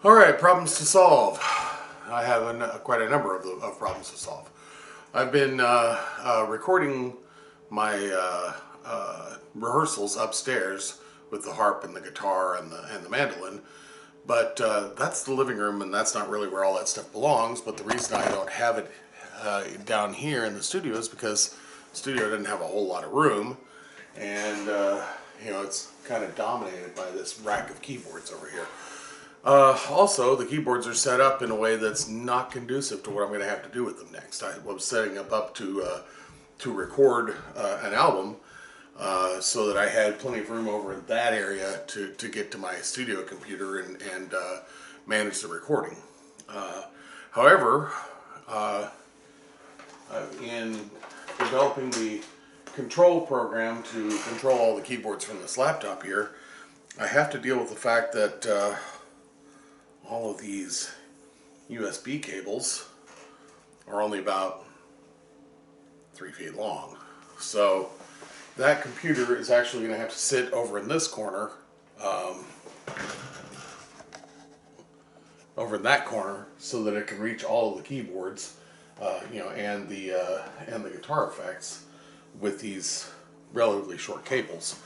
Alright, problems to solve. I have quite a number of problems to solve. I've been recording my rehearsals upstairs with the harp and the guitar and the mandolin, but that's the living room, and that's not really where all that stuff belongs. But the reason I don't have it down here in the studio is because the studio doesn't have a whole lot of room, and it's kind of dominated by this rack of keyboards over here. Also, the keyboards are set up in a way that's not conducive to what I'm going to have to do with them next. I was setting up to record an album so that I had plenty of room over in that area to get to my studio computer and manage the recording. However, in developing the control program to control all the keyboards from this laptop here, I have to deal with the fact that all of these USB cables are only about 3 feet long. So that computer is actually going to have to sit over in this corner, over in that corner, so that it can reach all of the keyboards, and the guitar effects with these relatively short cables.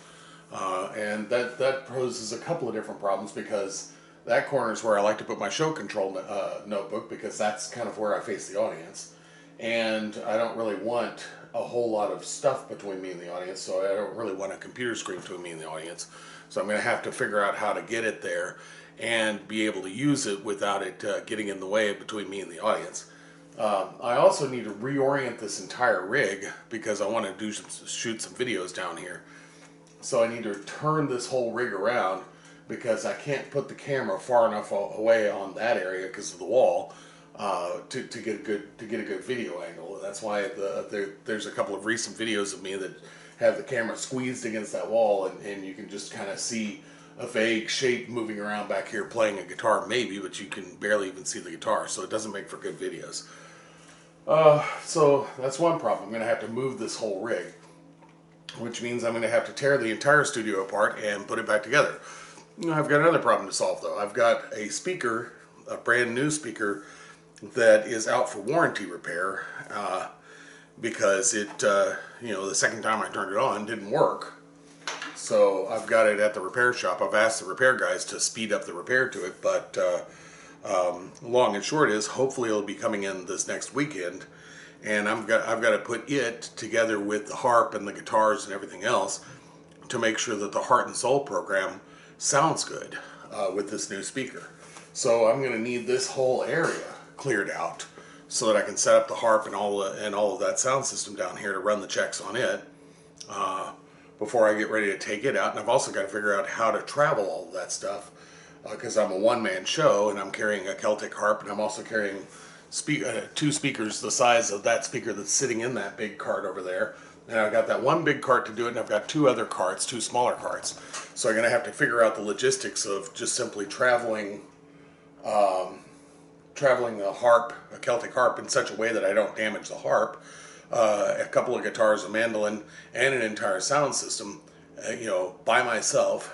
And that poses a couple of different problems, because that corner is where I like to put my show control notebook, because that's kind of where I face the audience. And I don't really want a whole lot of stuff between me and the audience, so I don't really want a computer screen between me and the audience. So I'm going to have to figure out how to get it there and be able to use it without it getting in the way between me and the audience. I also need to reorient this entire rig, because I want to shoot some videos down here. So I need to turn this whole rig around, because I can't put the camera far enough away on that area because of the wall to get a good video angle. That's why there's a couple of recent videos of me that have the camera squeezed against that wall, and you can just kind of see a vague shape moving around back here playing a guitar maybe, but you can barely even see the guitar, so it doesn't make for good videos. So that's one problem. I'm going to have to move this whole rig, which means I'm going to have to tear the entire studio apart and put it back together. I've got another problem to solve, though. I've got a speaker, a brand new speaker, that is out for warranty repair because it, the second time I turned it on, didn't work. So I've got it at the repair shop. I've asked the repair guys to speed up the repair to it, but long and short is, hopefully it'll be coming in this next weekend, and I've got to put it together with the harp and the guitars and everything else to make sure that the Heart and Soul program sounds good with this new speaker. So I'm going to need this whole area cleared out so that I can set up the harp and all of that sound system down here to run the checks on it before I get ready to take it out. And I've also got to figure out how to travel all of that stuff, because I'm a one-man show and I'm carrying a Celtic harp, and I'm also carrying two speakers the size of that speaker that's sitting in that big cart over there. And I've got that one big cart to do it, and I've got two other carts, two smaller carts. So I'm going to have to figure out the logistics of just simply traveling the harp, a Celtic harp, in such a way that I don't damage the harp, a couple of guitars, a mandolin, and an entire sound system, by myself,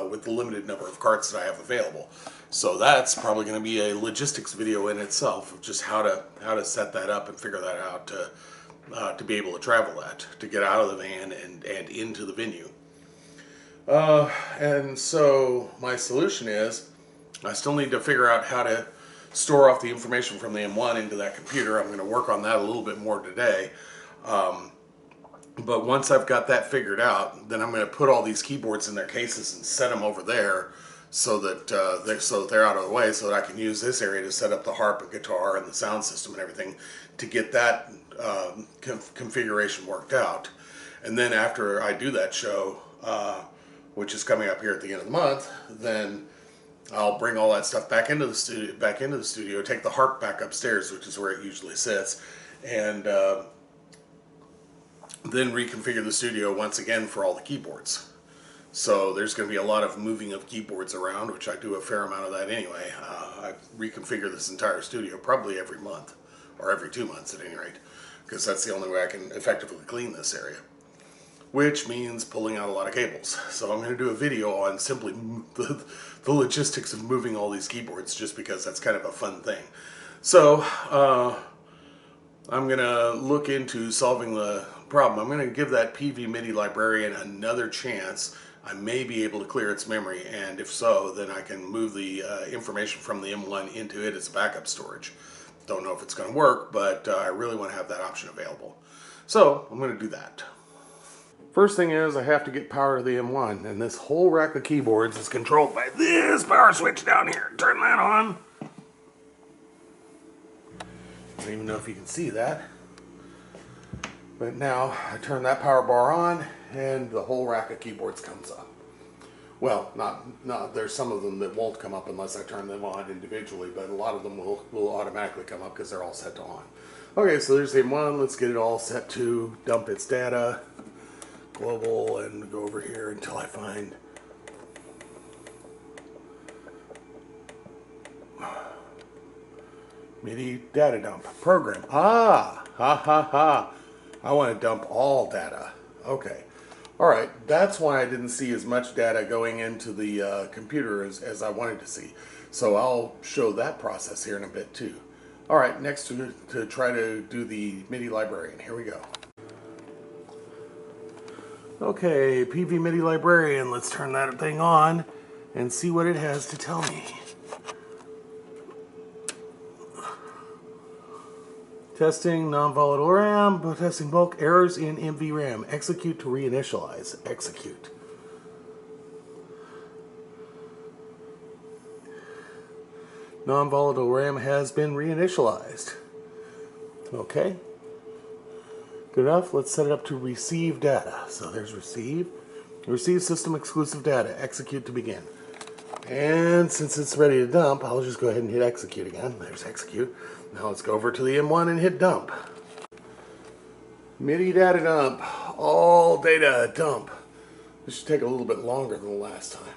with the limited number of carts that I have available. So that's probably going to be a logistics video in itself, of just how to set that up and figure that out to be able to travel that, to get out of the van and into the venue. And so my solution is, I still need to figure out how to store off the information from the M1 into that computer. I'm going to work on that a little bit more today. But once I've got that figured out, then I'm going to put all these keyboards in their cases and set them over there so that they're out of the way, so that I can use this area to set up the harp and guitar and the sound system and everything, to get that configuration worked out. And then after I do that show, which is coming up here at the end of the month, then I'll bring all that stuff back into the studio, take the harp back upstairs, which is where it usually sits, and then reconfigure the studio once again for all the keyboards. So there's going to be a lot of moving of keyboards around, which I do a fair amount of that anyway. I reconfigure this entire studio probably every month, or every 2 months at any rate, because that's the only way I can effectively clean this area. which means pulling out a lot of cables. So I'm going to do a video on simply the logistics of moving all these keyboards, just because that's kind of a fun thing. So I'm going to look into solving the problem. I'm going to give that PV MIDI librarian another chance. I may be able to clear its memory, and if so, then I can move the information from the M1 into it as backup storage. Don't know if it's going to work, but I really want to have that option available. So I'm going to do that. First thing is I have to get power to the M1, and this whole rack of keyboards is controlled by this power switch down here. Turn that on. I don't even know if you can see that. But now I turn that power bar on and the whole rack of keyboards comes up. Well, not there's some of them that won't come up unless I turn them on individually, but a lot of them will automatically come up because they're all set to on. Okay, so there's the M1. Let's get it all set to dump its data, global, and go over here until I find MIDI data dump program. Ah, ha ha ha. I want to dump all data. Okay. All right. That's why I didn't see as much data going into the computer as I wanted to see. So I'll show that process here in a bit too. All right. Next to try to do the MIDI librarian. Here we go. Okay. PV MIDI librarian. Let's turn that thing on and see what it has to tell me. Testing non-volatile RAM, testing bulk errors in MV-RAM. Execute to reinitialize. Execute. Non-volatile RAM has been reinitialized. Okay. Good enough. Let's set it up to receive data. So there's receive. Receive system exclusive data. Execute to begin. And since it's ready to dump, I'll just go ahead and hit execute again. There's execute. Now let's go over to the M1 and hit dump. MIDI data dump. All data dump. This should take a little bit longer than the last time.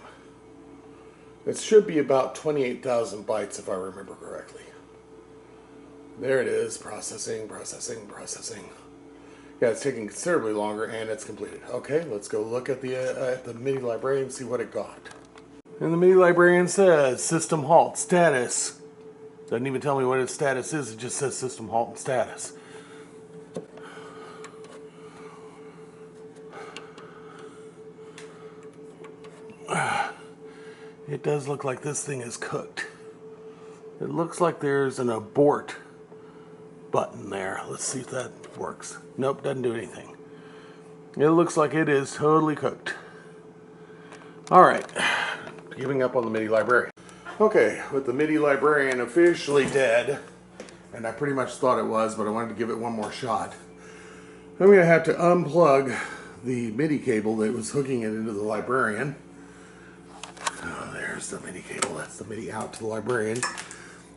It should be about 28,000 bytes if I remember correctly. There it is. Processing, processing, processing. Yeah, it's taking considerably longer and it's completed. Okay, let's go look at the MIDI librarian and see what it got. And the MIDI librarian says system halt status. Doesn't even tell me what its status is, it just says system halt and status. It does look like this thing is cooked. It looks like there's an abort button there. Let's see if that works. Nope, doesn't do anything. It looks like it is totally cooked. Alright, giving up on the MIDI librarian. Okay, with the MIDI librarian officially dead, and I pretty much thought it was, but I wanted to give it one more shot, I'm going to have to unplug the MIDI cable that was hooking it into the librarian. Oh, there's the MIDI cable, that's the MIDI out to the librarian.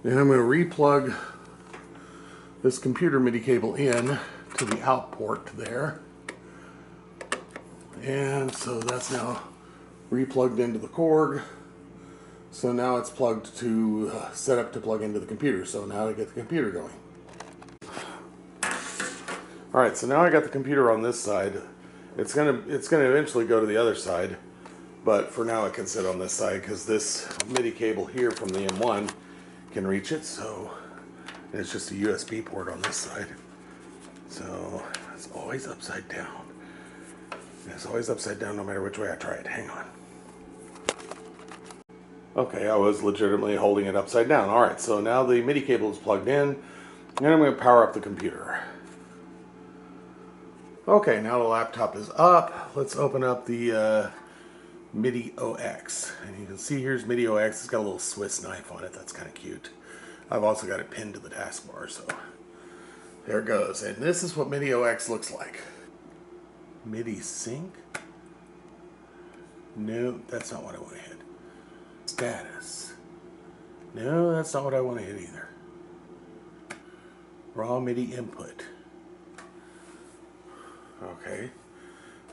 And I'm going to replug this computer MIDI cable in to the out port there. And so that's now replugged into the Korg. So now it's plugged to, set up to plug into the computer. So now I get the computer going. Alright, so now I got the computer on this side. It's gonna eventually go to the other side. But for now it can sit on this side because this MIDI cable here from the M1 can reach it. So it's just a USB port on this side. So it's always upside down. It's always upside down no matter which way I try it. Hang on. Okay, I was legitimately holding it upside down. Alright, so now the MIDI cable is plugged in, and I'm going to power up the computer. Okay, now the laptop is up. Let's open up the Midi-OX. And you can see here's Midi-OX. It's got a little Swiss knife on it. That's kind of cute. I've also got it pinned to the taskbar, so there it goes. And this is what Midi-OX looks like. MIDI sync? No, that's not what I want to hit. Status. No, that's not what I want to hit either. Raw MIDI input. Okay.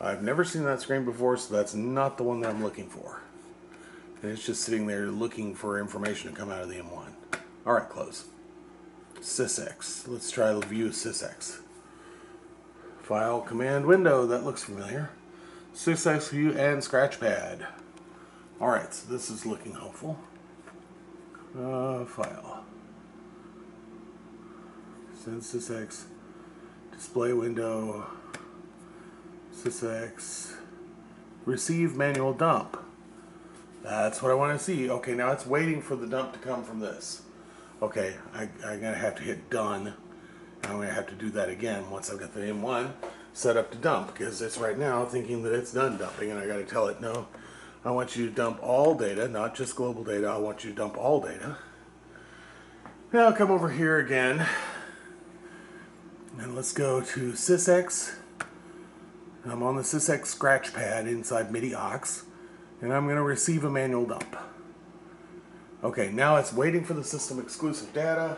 I've never seen that screen before, so that's not the one that I'm looking for. And it's just sitting there looking for information to come out of the M1. Alright, close. SysX. Let's try the view SysX. File, command, window. That looks familiar. 6x view and scratch pad. Alright, so this is looking hopeful. File. Send sysx. Display window. Sysx. Receive manual dump. That's what I want to see. Okay, now it's waiting for the dump to come from this. Okay, I'm going to have to hit done. I'm going to have to do that again once I've got the M1 set up to dump, because it's right now thinking that it's done dumping, and I got to tell it, no, I want you to dump all data, not just global data. I want you to dump all data. Now I'll come over here again, and let's go to sysx. I'm on the sysx scratch pad inside Midi-OX, and I'm going to receive a manual dump. Okay, now it's waiting for the system exclusive data.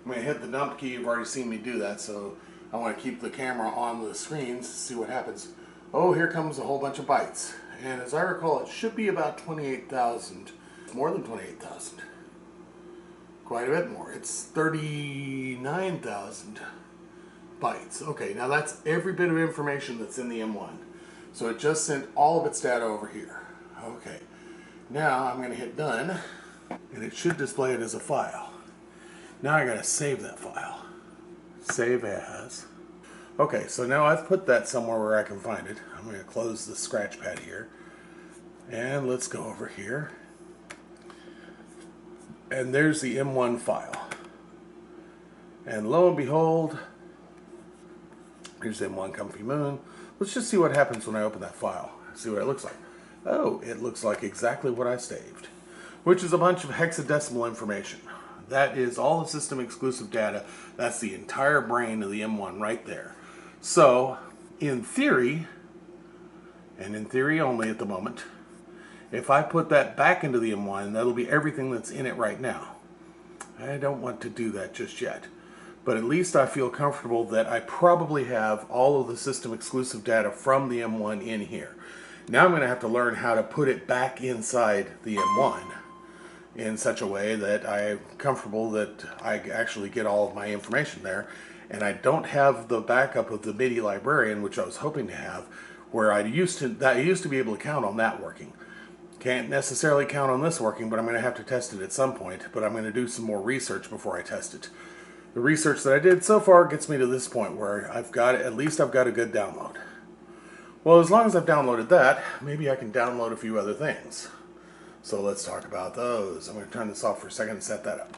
I'm going to hit the dump key. You've already seen me do that, so I want to keep the camera on the screens to see what happens. Oh, here comes a whole bunch of bytes. And as I recall, it should be about 28,000. More than 28,000. Quite a bit more. It's 39,000 bytes. Okay, now that's every bit of information that's in the M1. So it just sent all of its data over here. Okay, now I'm going to hit done, and it should display it as a file. Now I got to save that file. Save as. Okay, so now I've put that somewhere where I can find it. I'm going to close the scratch pad here. And let's go over here. And there's the M1 file. And lo and behold, here's M1 Comfy Moon. Let's just see what happens when I open that file. See what it looks like. Oh, it looks like exactly what I saved, which is a bunch of hexadecimal information. That is all the system exclusive data. That's the entire brain of the M1 right there. So, in theory, and in theory only at the moment, if I put that back into the M1, that'll be everything that's in it right now. I don't want to do that just yet. But at least I feel comfortable that I probably have all of the system exclusive data from the M1 in here. Now I'm going to have to learn how to put it back inside the M1 in such a way that I'm comfortable that I actually get all of my information there. And I don't have the backup of the MIDI librarian, which I was hoping to have, where I used to be able to count on that working. Can't necessarily count on this working, but I'm going to have to test it at some point. But I'm going to do some more research before I test it. The research that I did so far gets me to this point where at least I've got a good download. Well, as long as I've downloaded that, maybe I can download a few other things. So let's talk about those. I'm going to turn this off for a second and set that up.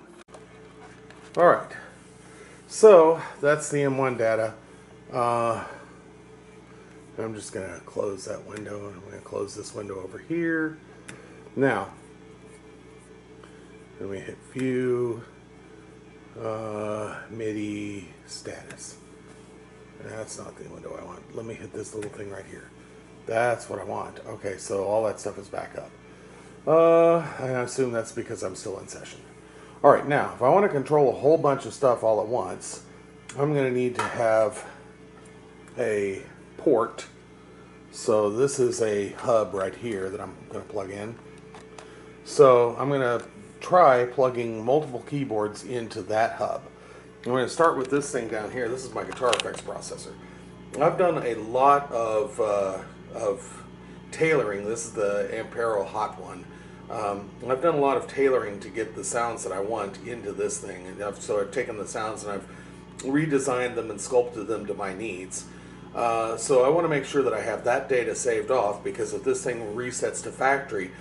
Alright, so that's the M1 data. I'm just going to close that window, and I'm going to close this window over here. Now, let me hit View, MIDI status. That's not the window I want. Let me hit this little thing right here. That's what I want. Okay, so all that stuff is back up. I assume that's because I'm still in session. Alright, now, if I want to control a whole bunch of stuff all at once, I'm going to need to have a port. So this is a hub right here that I'm going to plug in. So I'm going to try plugging multiple keyboards into that hub. I'm going to start with this thing down here. This is my guitar effects processor. I've done a lot of tailoring. This is the Ampero Hot one. I've done a lot of tailoring to get the sounds that I want into this thing. And so I've taken the sounds and I've redesigned them and sculpted them to my needs. So I want to make sure that I have that data saved off, because if this thing resets to factory,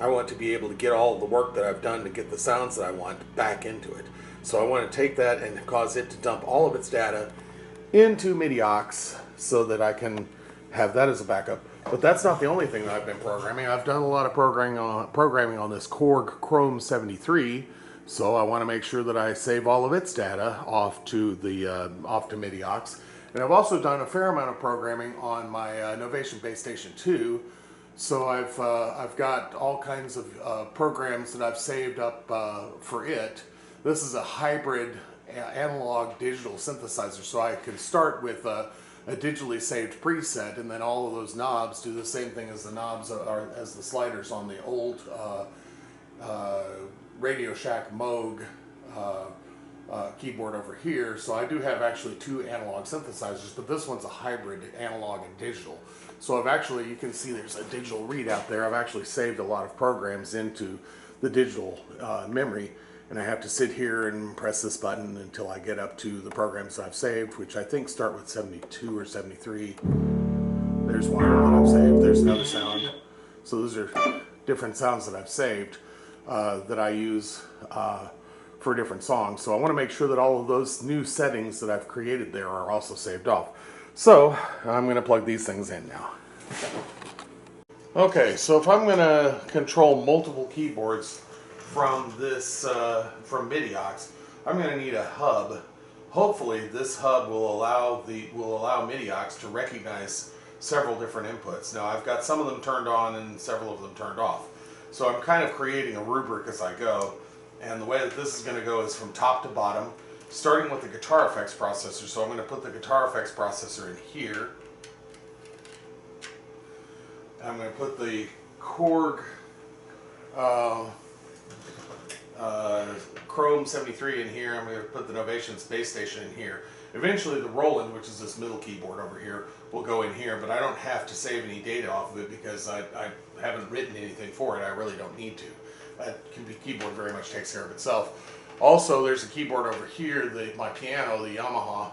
I want to be able to get all of the work that I've done to get the sounds that I want back into it. So I want to take that and cause it to dump all of its data into Midi-OX so that I can have that as a backup. But that's not the only thing that I've been programming. I've done a lot of programming on this Korg Chrome 73, so I want to make sure that I save all of its data off to Midi-OX. And I've also done a fair amount of programming on my Novation Base Station 2. So I've got all kinds of programs that I've saved up for it. This is a hybrid analog digital synthesizer, so I can start with a digitally saved preset, and then all of those knobs do the same thing as the knobs as the sliders on the old Radio Shack Moog keyboard over here. So I do have actually two analog synthesizers, but this one's a hybrid analog and digital. So I've actually, you can see there's a digital readout there. I've actually saved a lot of programs into the digital memory, and I have to sit here and press this button until I get up to the programs I've saved, which I think start with 72 or 73. There's one that I've saved. There's another sound. So those are different sounds that I've saved that I use for different songs. So I want to make sure that all of those new settings that I've created there are also saved off. So I'm going to plug these things in now. Okay, so if I'm going to control multiple keyboards from this, from Midi-OX, I'm going to need a hub. Hopefully this hub will allow Midi-OX to recognize several different inputs. Now I've got some of them turned on and several of them turned off. So I'm kind of creating a rubric as I go. And the way that this is going to go is from top to bottom, starting with the guitar effects processor. So I'm going to put the guitar effects processor in here. I'm going to put the Korg Chrome 73 in here. I'm going to put the Novation Space Station in here. Eventually the Roland, which is this middle keyboard over here, will go in here, but I don't have to save any data off of it because I haven't written anything for it. I really don't need to. That keyboard very much takes care of itself. Also, there's a keyboard over here, my piano, the Yamaha.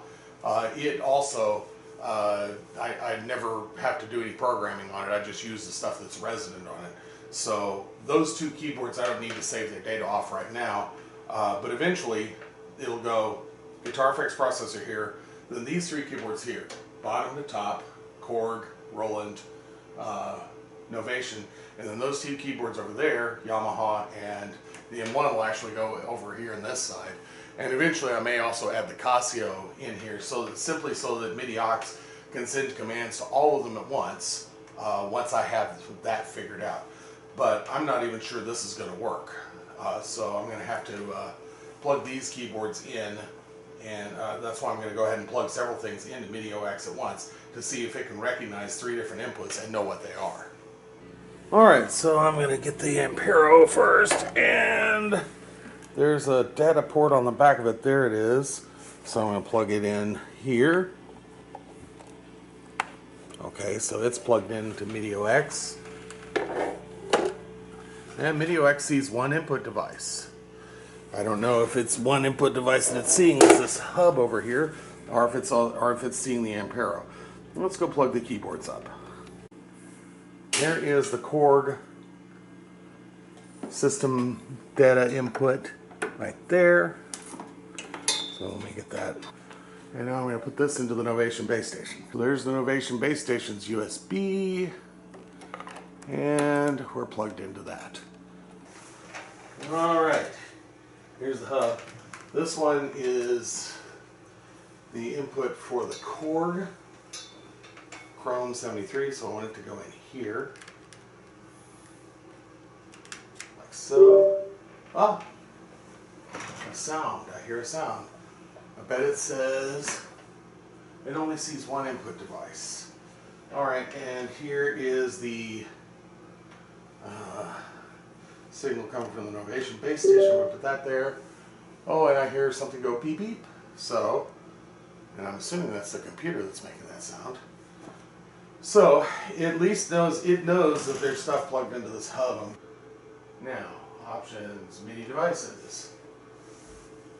It also, I never have to do any programming on it. I just use the stuff that's resident on it. So those two keyboards, I don't need to save their data off right now. But eventually, it'll go guitar effects processor here, then these three keyboards here, bottom to top, Korg, Roland, Novation, and then those two keyboards over there, Yamaha, and the M1 will actually go over here on this side. And eventually I may also add the Casio in here, so that Midi-OX can send commands to all of them at once, once I have that figured out. But I'm not even sure this is going to work. So I'm going to have to plug these keyboards in, and that's why I'm going to go ahead and plug several things into Midi-OX at once to see if it can recognize three different inputs and know what they are. Alright, so I'm going to get the Ampero first, and there's a data port on the back of it. There it is. So I'm going to plug it in here. Okay, so it's plugged into Midi-OX. And Midi-OX sees one input device. I don't know if it's one input device that it's seeing is this hub over here, or if it's seeing the Ampero. Let's go plug the keyboards up. There is the Korg system data input right there. So let me get that. And now I'm going to put this into the Novation base station. So there's the Novation base station's USB, and we're plugged into that. Alright, here's the hub. This one is the input for the Korg Chrome 73, so I want it to go in here. Like so. Ah! A sound. I hear a sound. I bet it says it only sees one input device. Alright, and here is the signal coming from the Novation base station. I'm going to put that there. Oh, and I hear something go beep beep. So, and I'm assuming that's the computer that's making that sound. So, at least it knows that there's stuff plugged into this hub. Now, options, MIDI devices.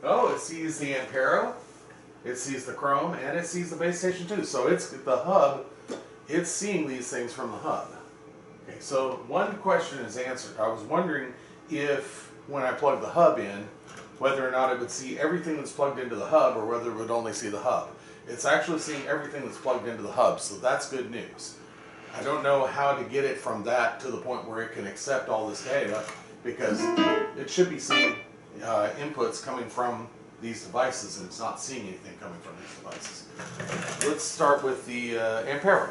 Oh, it sees the Ampero, it sees the Chrome, and it sees the base station too. So it's the hub, it's seeing these things from the hub. Okay, so one question is answered. I was wondering if, when I plug the hub in, whether or not it would see everything that's plugged into the hub or whether it would only see the hub. It's actually seeing everything that's plugged into the hub, so that's good news. I don't know how to get it from that to the point where it can accept all this data, because it should be seeing inputs coming from these devices, and it's not seeing anything coming from these devices. Let's start with the Ampero.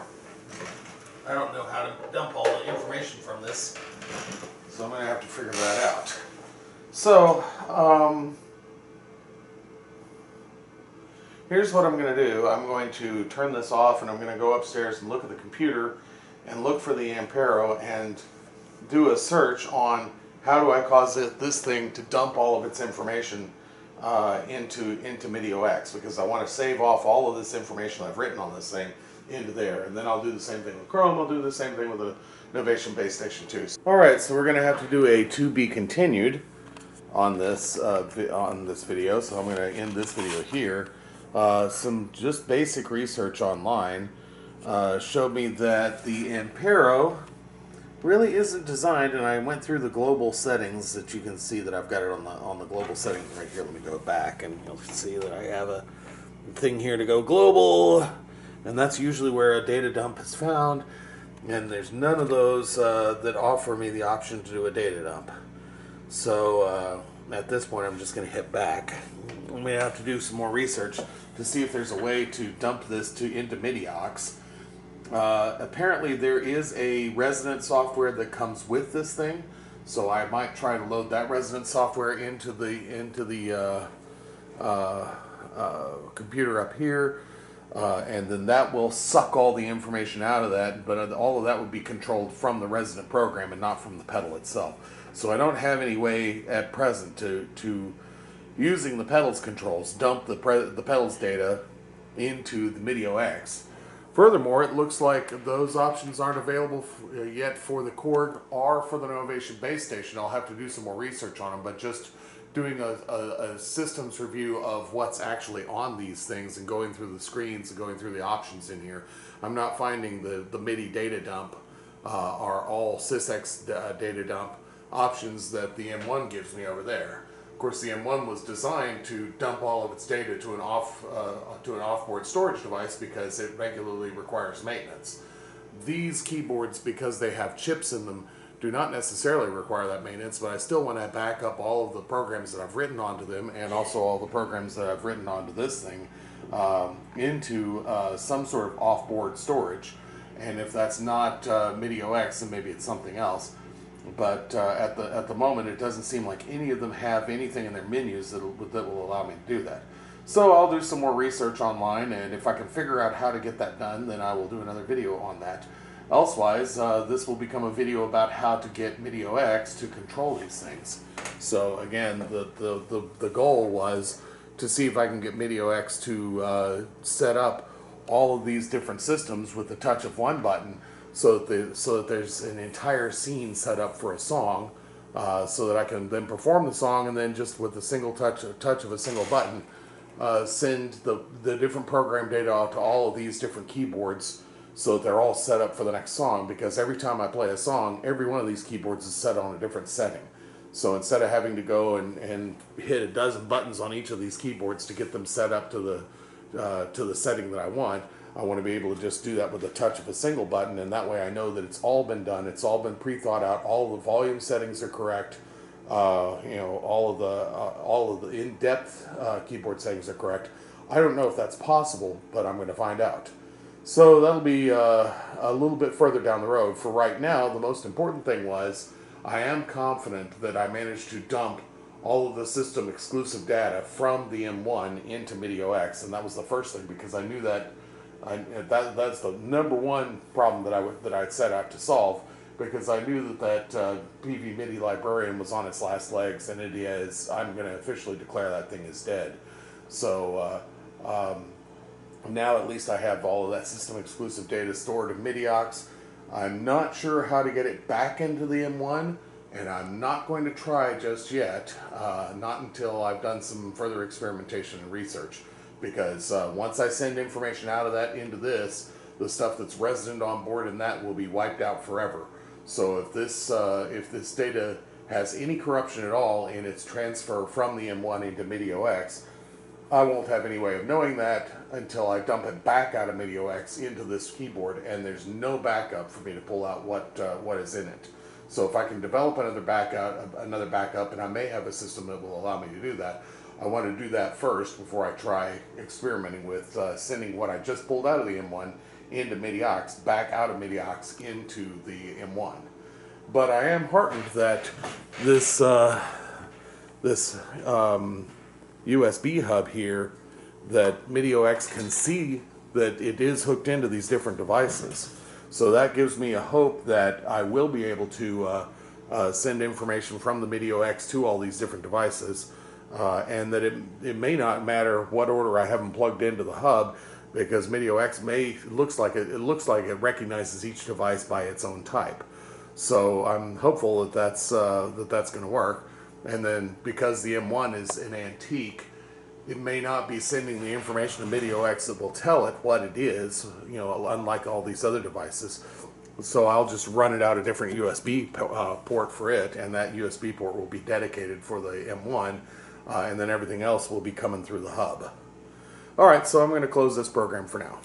I don't know how to dump all the information from this, so I'm going to have to figure that out. So, here's what I'm going to do. I'm going to turn this off, and I'm going to go upstairs and look at the computer and look for the Ampero and do a search on how do I cause this thing to dump all of its information into Midi-OX, because I want to save off all of this information I've written on this thing into there, and then I'll do the same thing with Chrome. I'll do the same thing with the Novation Base Station 2. All right, so we're going to have to do a to be continued on this video, so I'm going to end this video here. Some just basic research online showed me that the Ampero really isn't designed, and I went through the global settings that you can see that I've got it on the global settings right here. Let me go back and you'll see that I have a thing here to go global, and that's usually where a data dump is found, and there's none of those that offer me the option to do a data dump. So at this point I'm just going to hit back. I'm going to have to do some more research to see if there's a way to dump this into Midi-OX. Apparently there is a resident software that comes with this thing, so I might try to load that resident software into the computer up here, and then that will suck all the information out of that, but all of that would be controlled from the resident program and not from the pedal itself. So I don't have any way at present to using the pedals controls dump the pedals data into the Midi-OX. Furthermore, it looks like those options aren't available yet for the Korg or for the Novation Base Station. I'll have to do some more research on them, but just doing a systems review of what's actually on these things and going through the screens and going through the options in here, I'm not finding the MIDI data dump or all SysX data dump options that the M1 gives me over there. Of course, the M1 was designed to dump all of its data to an off-board storage device because it regularly requires maintenance. These keyboards, because they have chips in them, do not necessarily require that maintenance, but I still want to back up all of the programs that I've written onto them, and also all the programs that I've written onto this thing into some sort of off-board storage. And if that's not Midi-OX, then maybe it's something else. But at the moment, it doesn't seem like any of them have anything in their menus that will allow me to do that. So I'll do some more research online, and if I can figure out how to get that done, then I will do another video on that. Elsewise, this will become a video about how to get Midi-OX to control these things. So again, the goal was to see if I can get Midi-OX to set up all of these different systems with the touch of one button, so that there's an entire scene set up for a song, so that I can then perform the song, and then just with a single touch of a single button, send the different program data out to all of these different keyboards, so that they're all set up for the next song. Because every time I play a song, every one of these keyboards is set on a different setting. So instead of having to go and hit a dozen buttons on each of these keyboards to get them set up to the setting that I want to be able to just do that with the touch of a single button, and that way I know that it's all been done, it's all been pre-thought out, all the volume settings are correct, all of the in-depth keyboard settings are correct. I don't know if that's possible, but I'm going to find out. So that'll be a little bit further down the road. For right now, the most important thing was I am confident that I managed to dump all of the system exclusive data from the M1 into Midi-OX, and that was the first thing, because I knew that that's the number one problem that I'd set out to solve, because I knew that PV MIDI librarian was on its last legs, and it is. I'm going to officially declare that thing is dead. So now at least I have all of that system exclusive data stored in Midi-OX. I'm not sure how to get it back into the M1, and I'm not going to try just yet, not until I've done some further experimentation and research. Because once I send information out of that into this, the stuff that's resident on board in that will be wiped out forever. So if this data has any corruption at all in its transfer from the M1 into Midi-OX, I won't have any way of knowing that until I dump it back out of Midi-OX into this keyboard, and there's no backup for me to pull out what is in it. So if I can develop another backup, and I may have a system that will allow me to do that, I want to do that first before I try experimenting with sending what I just pulled out of the M1 into Midi-OX, back out of Midi-OX into the M1. But I am heartened that this USB hub here, that Midi-OX can see that it is hooked into these different devices. So that gives me a hope that I will be able to send information from the Midi-OX to all these different devices. and that it may not matter what order I have them plugged into the hub, because Midi-OX looks like it recognizes each device by its own type. So I'm hopeful that that's going to work. And then because the M1 is an antique, it may not be sending the information to Midi-OX that will tell it what it is, unlike all these other devices. So I'll just run it out a different USB port for it, and that USB port will be dedicated for the M1, and then everything else will be coming through the hub. All right, so I'm going to close this program for now.